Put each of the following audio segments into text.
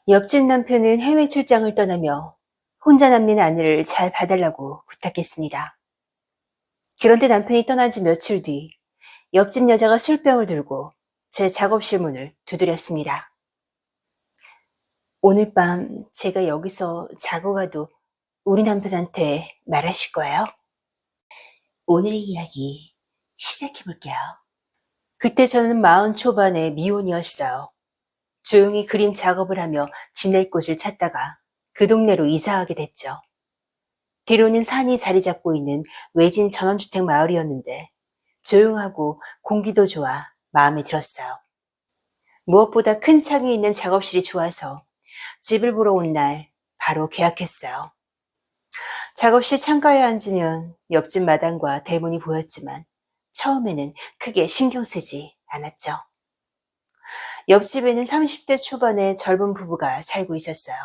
옆집 남편은 해외 출장을 떠나며 혼자 남는 아내를 잘 봐달라고 부탁했습니다. 그런데 남편이 떠난 지 며칠 뒤 옆집 여자가 술병을 들고 제 작업실 문을 두드렸습니다. 오늘 밤 제가 여기서 자고 가도 우리 남편한테 말하실 거예요? 오늘의 이야기 시작해볼게요. 그때 저는 40 초반의 미혼이었어요. 조용히 그림 작업을 하며 지낼 곳을 찾다가 그 동네로 이사하게 됐죠. 뒤로는 산이 자리 잡고 있는 외진 전원주택 마을이었는데 조용하고 공기도 좋아 마음에 들었어요. 무엇보다 큰 창이 있는 작업실이 좋아서 집을 보러 온 날 바로 계약했어요. 작업실 창가에 앉으면 옆집 마당과 대문이 보였지만 처음에는 크게 신경 쓰지 않았죠. 옆집에는 30대 초반의 젊은 부부가 살고 있었어요.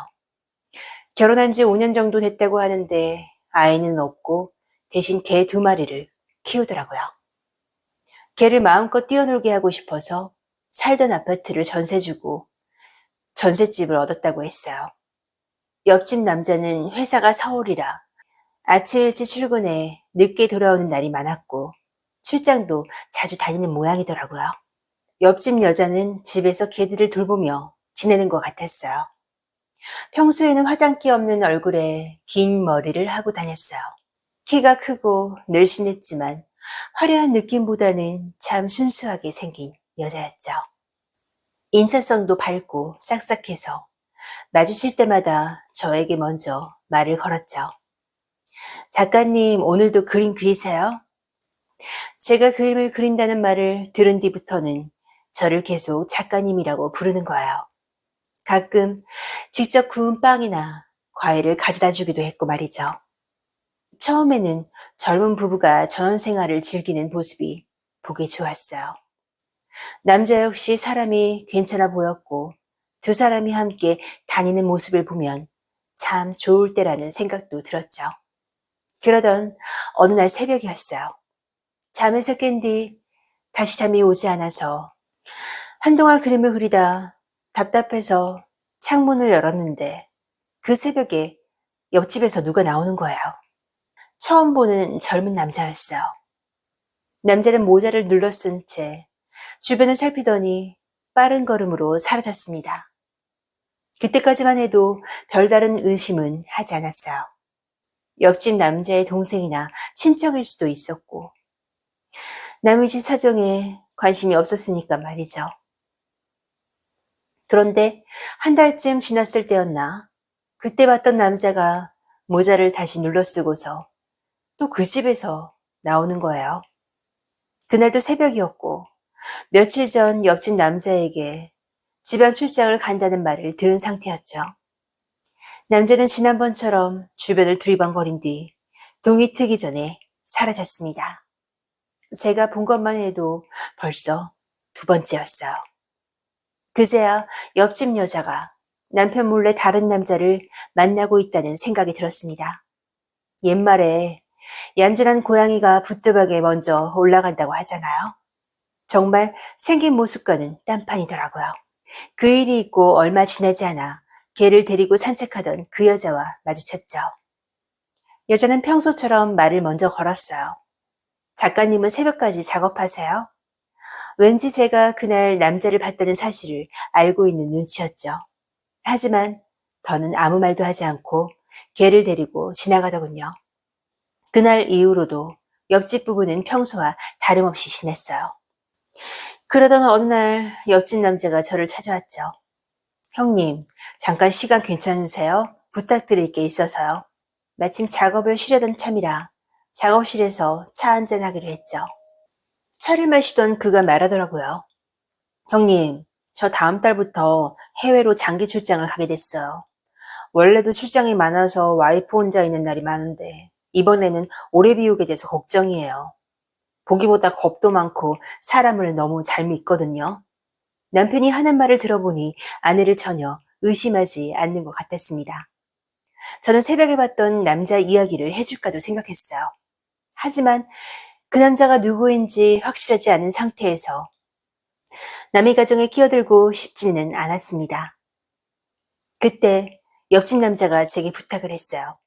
결혼한 지 5년 정도 됐다고 하는데 아이는 없고 대신 개 2마리를 키우더라고요. 개를 마음껏 뛰어놀게 하고 싶어서 살던 아파트를 전세 주고 전셋집을 얻었다고 했어요. 옆집 남자는 회사가 서울이라 아침 일찍 출근해 늦게 돌아오는 날이 많았고 출장도 자주 다니는 모양이더라고요. 옆집 여자는 집에서 개들을 돌보며 지내는 것 같았어요. 평소에는 화장기 없는 얼굴에 긴 머리를 하고 다녔어요. 키가 크고 늘씬했지만 화려한 느낌보다는 참 순수하게 생긴 여자였죠. 인사성도 밝고 싹싹해서 마주칠 때마다 저에게 먼저 말을 걸었죠. 작가님, 오늘도 그림 그리세요? 제가 그림을 그린다는 말을 들은 뒤부터는 저를 계속 작가님이라고 부르는 거예요. 가끔 직접 구운 빵이나 과일을 가져다 주기도 했고 말이죠. 처음에는 젊은 부부가 전원 생활을 즐기는 모습이 보기 좋았어요. 남자 역시 사람이 괜찮아 보였고 두 사람이 함께 다니는 모습을 보면 참 좋을 때라는 생각도 들었죠. 그러던 어느 날 새벽이었어요. 잠에서 깬 뒤 다시 잠이 오지 않아서 한동안 그림을 그리다 답답해서 창문을 열었는데 그 새벽에 옆집에서 누가 나오는 거예요. 처음 보는 젊은 남자였어요. 남자는 모자를 눌러 쓴 채 주변을 살피더니 빠른 걸음으로 사라졌습니다. 그때까지만 해도 별다른 의심은 하지 않았어요. 옆집 남자의 동생이나 친척일 수도 있었고 남의 집 사정에 관심이 없었으니까 말이죠. 그런데 한 달쯤 지났을 때였나 그때 봤던 남자가 모자를 다시 눌러 쓰고서 또 그 집에서 나오는 거예요. 그날도 새벽이었고 며칠 전 옆집 남자에게 지방 출장을 간다는 말을 들은 상태였죠. 남자는 지난번처럼 주변을 두리번거린 뒤 동이 트기 전에 사라졌습니다. 제가 본 것만 해도 벌써 2번째였어요. 그제야 옆집 여자가 남편 몰래 다른 남자를 만나고 있다는 생각이 들었습니다. 옛말에 얌전한 고양이가 부뚜막에 먼저 올라간다고 하잖아요. 정말 생긴 모습과는 딴판이더라고요. 그 일이 있고 얼마 지나지 않아 개를 데리고 산책하던 그 여자와 마주쳤죠. 여자는 평소처럼 말을 먼저 걸었어요. 작가님은 새벽까지 작업하세요? 왠지 제가 그날 남자를 봤다는 사실을 알고 있는 눈치였죠. 하지만 더는 아무 말도 하지 않고 개를 데리고 지나가더군요. 그날 이후로도 옆집 부부는 평소와 다름없이 지냈어요. 그러던 어느 날 옆집 남자가 저를 찾아왔죠. 형님, 잠깐 시간 괜찮으세요? 부탁드릴 게 있어서요. 마침 작업을 쉬려던 참이라 작업실에서 차 한잔 하기로 했죠. 차를 마시던 그가 말하더라고요. 형님, 저 다음 달부터 해외로 장기 출장을 가게 됐어요. 원래도 출장이 많아서 와이프 혼자 있는 날이 많은데 이번에는 오래 비우게 돼서 걱정이에요. 보기보다 겁도 많고 사람을 너무 잘 믿거든요. 남편이 하는 말을 들어보니 아내를 전혀 의심하지 않는 것 같았습니다. 저는 새벽에 봤던 남자 이야기를 해줄까도 생각했어요. 하지만 그 남자가 누구인지 확실하지 않은 상태에서 남의 가정에 끼어들고 싶지는 않았습니다. 그때 옆집 남자가 제게 부탁을 했어요.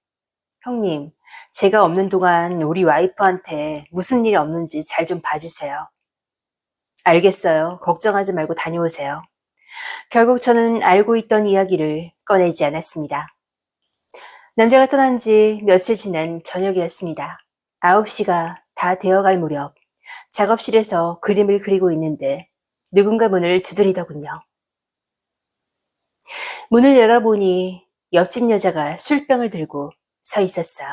형님, 제가 없는 동안 우리 와이프한테 무슨 일이 없는지 잘 좀 봐주세요. 알겠어요. 걱정하지 말고 다녀오세요. 결국 저는 알고 있던 이야기를 꺼내지 않았습니다. 남자가 떠난 지 며칠 지난 저녁이었습니다. 9시가 다 되어갈 무렵 작업실에서 그림을 그리고 있는데 누군가 문을 두드리더군요. 문을 열어보니 옆집 여자가 술병을 들고 서 있었어요.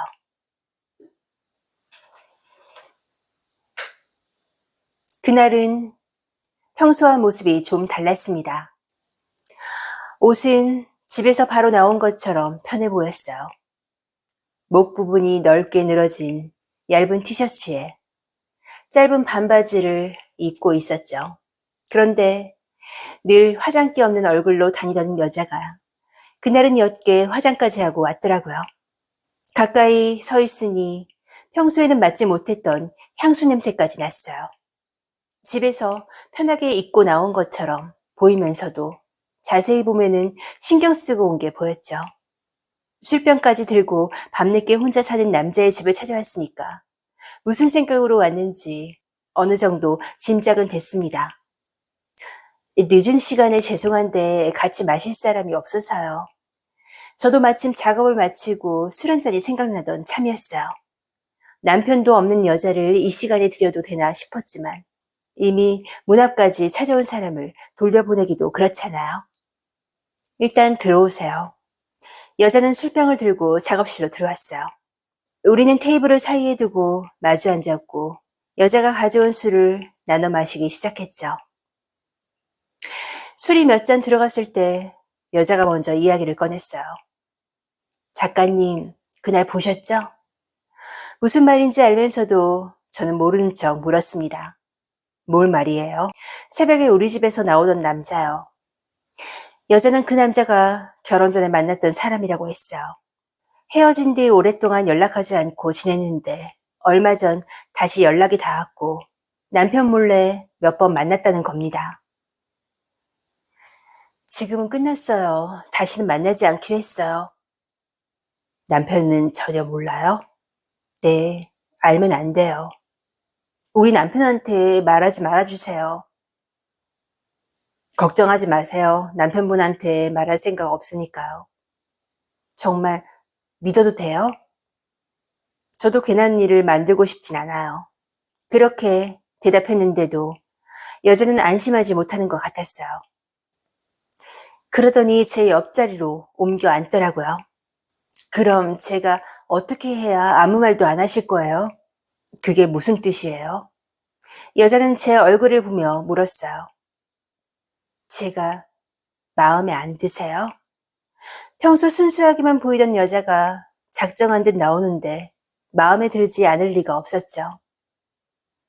그날은 평소와 모습이 좀 달랐습니다. 옷은 집에서 바로 나온 것처럼 편해 보였어요. 목 부분이 넓게 늘어진 얇은 티셔츠에 짧은 반바지를 입고 있었죠. 그런데 늘 화장기 없는 얼굴로 다니던 여자가 그날은 옅게 화장까지 하고 왔더라고요. 가까이 서 있으니 평소에는 맡지 못했던 향수 냄새까지 났어요. 집에서 편하게 입고 나온 것처럼 보이면서도 자세히 보면은 신경 쓰고 온 게 보였죠. 술병까지 들고 밤늦게 혼자 사는 남자의 집을 찾아왔으니까 무슨 생각으로 왔는지 어느 정도 짐작은 됐습니다. 늦은 시간에 죄송한데 같이 마실 사람이 없어서요. 저도 마침 작업을 마치고 술 한 잔이 생각나던 참이었어요. 남편도 없는 여자를 이 시간에 들여도 되나 싶었지만 이미 문 앞까지 찾아온 사람을 돌려보내기도 그렇잖아요. 일단 들어오세요. 여자는 술병을 들고 작업실로 들어왔어요. 우리는 테이블을 사이에 두고 마주 앉았고 여자가 가져온 술을 나눠 마시기 시작했죠. 술이 몇 잔 들어갔을 때 여자가 먼저 이야기를 꺼냈어요. 작가님, 그날 보셨죠? 무슨 말인지 알면서도 저는 모르는 척 물었습니다. 뭘 말이에요? 새벽에 우리 집에서 나오던 남자요. 여자는 그 남자가 결혼 전에 만났던 사람이라고 했어요. 헤어진 뒤 오랫동안 연락하지 않고 지냈는데 얼마 전 다시 연락이 닿았고 남편 몰래 몇 번 만났다는 겁니다. 지금은 끝났어요. 다시는 만나지 않기로 했어요. 남편은 전혀 몰라요? 네, 알면 안 돼요. 우리 남편한테 말하지 말아주세요. 걱정하지 마세요. 남편분한테 말할 생각 없으니까요. 정말 믿어도 돼요? 저도 괜한 일을 만들고 싶진 않아요. 그렇게 대답했는데도 여자는 안심하지 못하는 것 같았어요. 그러더니 제 옆자리로 옮겨 앉더라고요. 그럼 제가 어떻게 해야 아무 말도 안 하실 거예요? 그게 무슨 뜻이에요? 여자는 제 얼굴을 보며 물었어요. 제가 마음에 안 드세요? 평소 순수하게만 보이던 여자가 작정한 듯 나오는데 마음에 들지 않을 리가 없었죠.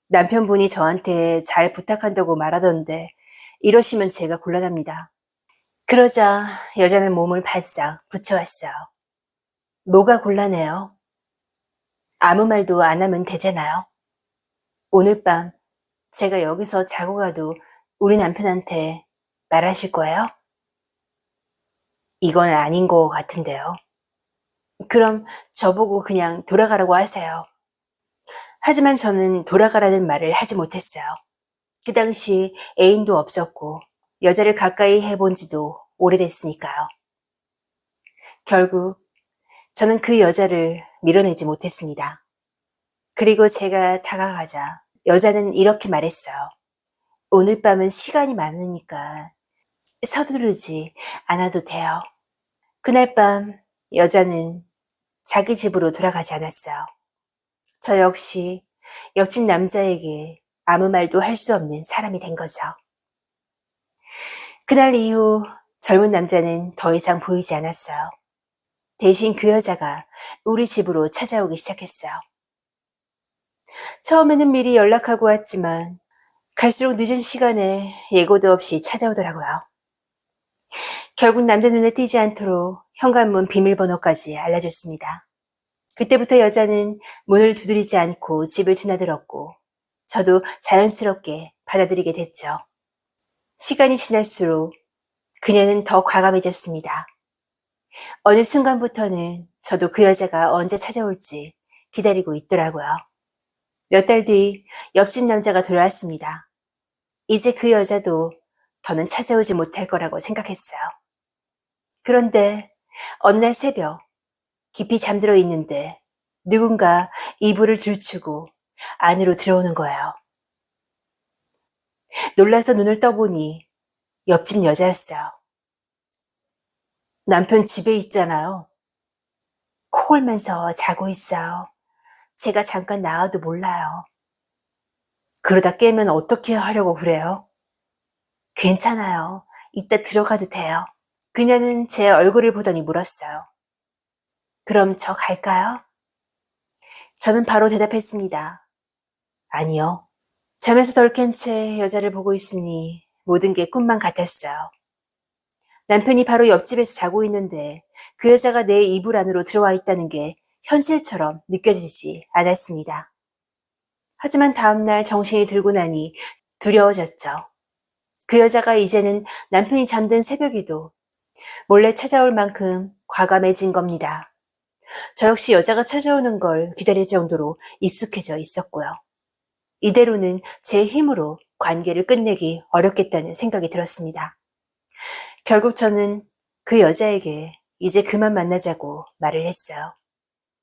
남편분이 저한테 잘 부탁한다고 말하던데 이러시면 제가 곤란합니다. 그러자 여자는 몸을 바싹 붙여왔어요. 뭐가 곤란해요? 아무 말도 안 하면 되잖아요. 오늘 밤 제가 여기서 자고 가도 우리 남편한테 말하실 거예요? 이건 아닌 것 같은데요. 그럼 저보고 그냥 돌아가라고 하세요. 하지만 저는 돌아가라는 말을 하지 못했어요. 그 당시 애인도 없었고 여자를 가까이 해본 지도 오래됐으니까요. 결국 저는 그 여자를 밀어내지 못했습니다. 그리고 제가 다가가자 여자는 이렇게 말했어요. 오늘 밤은 시간이 많으니까 서두르지 않아도 돼요. 그날 밤 여자는 자기 집으로 돌아가지 않았어요. 저 역시 옆집 남자에게 아무 말도 할 수 없는 사람이 된 거죠. 그날 이후 젊은 남자는 더 이상 보이지 않았어요. 대신 그 여자가 우리 집으로 찾아오기 시작했어요. 처음에는 미리 연락하고 왔지만 갈수록 늦은 시간에 예고도 없이 찾아오더라고요. 결국 남자 눈에 띄지 않도록 현관문 비밀번호까지 알려줬습니다. 그때부터 여자는 문을 두드리지 않고 집을 드나들었고 저도 자연스럽게 받아들이게 됐죠. 시간이 지날수록 그녀는 더 과감해졌습니다. 어느 순간부터는 저도 그 여자가 언제 찾아올지 기다리고 있더라고요. 몇 달 뒤 옆집 남자가 돌아왔습니다. 이제 그 여자도 더는 찾아오지 못할 거라고 생각했어요. 그런데 어느 날 새벽 깊이 잠들어 있는데 누군가 이불을 들추고 안으로 들어오는 거예요. 놀라서 눈을 떠보니 옆집 여자였어요. 남편 집에 있잖아요. 코 골면서 자고 있어요. 제가 잠깐 나와도 몰라요. 그러다 깨면 어떻게 하려고 그래요? 괜찮아요. 이따 들어가도 돼요. 그녀는 제 얼굴을 보더니 물었어요. 그럼 저 갈까요? 저는 바로 대답했습니다. 아니요. 잠에서 덜 깬 채 여자를 보고 있으니 모든 게 꿈만 같았어요. 남편이 바로 옆집에서 자고 있는데 그 여자가 내 이불 안으로 들어와 있다는 게 현실처럼 느껴지지 않았습니다. 하지만 다음날 정신이 들고 나니 두려워졌죠. 그 여자가 이제는 남편이 잠든 새벽에도 몰래 찾아올 만큼 과감해진 겁니다. 저 역시 여자가 찾아오는 걸 기다릴 정도로 익숙해져 있었고요. 이대로는 제 힘으로 관계를 끝내기 어렵겠다는 생각이 들었습니다. 결국 저는 그 여자에게 이제 그만 만나자고 말을 했어요.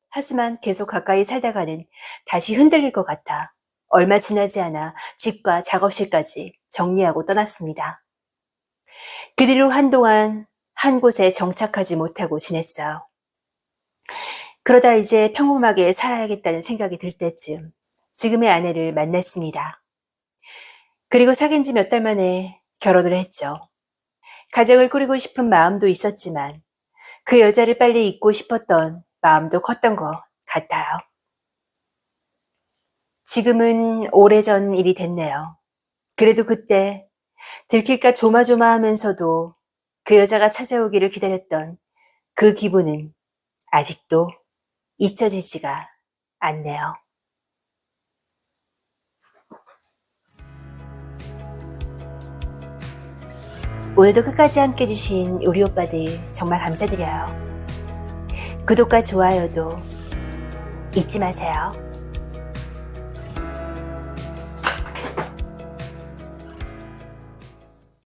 하지만 계속 가까이 살다가는 다시 흔들릴 것 같아 얼마 지나지 않아 집과 작업실까지 정리하고 떠났습니다. 그 뒤로 한동안 한 곳에 정착하지 못하고 지냈어요. 그러다 이제 평범하게 살아야겠다는 생각이 들 때쯤 지금의 아내를 만났습니다. 그리고 사귄 지 몇 달 만에 결혼을 했죠. 가정을 꾸리고 싶은 마음도 있었지만 그 여자를 빨리 잊고 싶었던 마음도 컸던 것 같아요. 지금은 오래전 일이 됐네요. 그래도 그때 들킬까 조마조마하면서도 그 여자가 찾아오기를 기다렸던 그 기분은 아직도 잊혀지지가 않네요. 오늘도 끝까지 함께 해주신 우리 오빠들 정말 감사드려요. 구독과 좋아요도 잊지 마세요.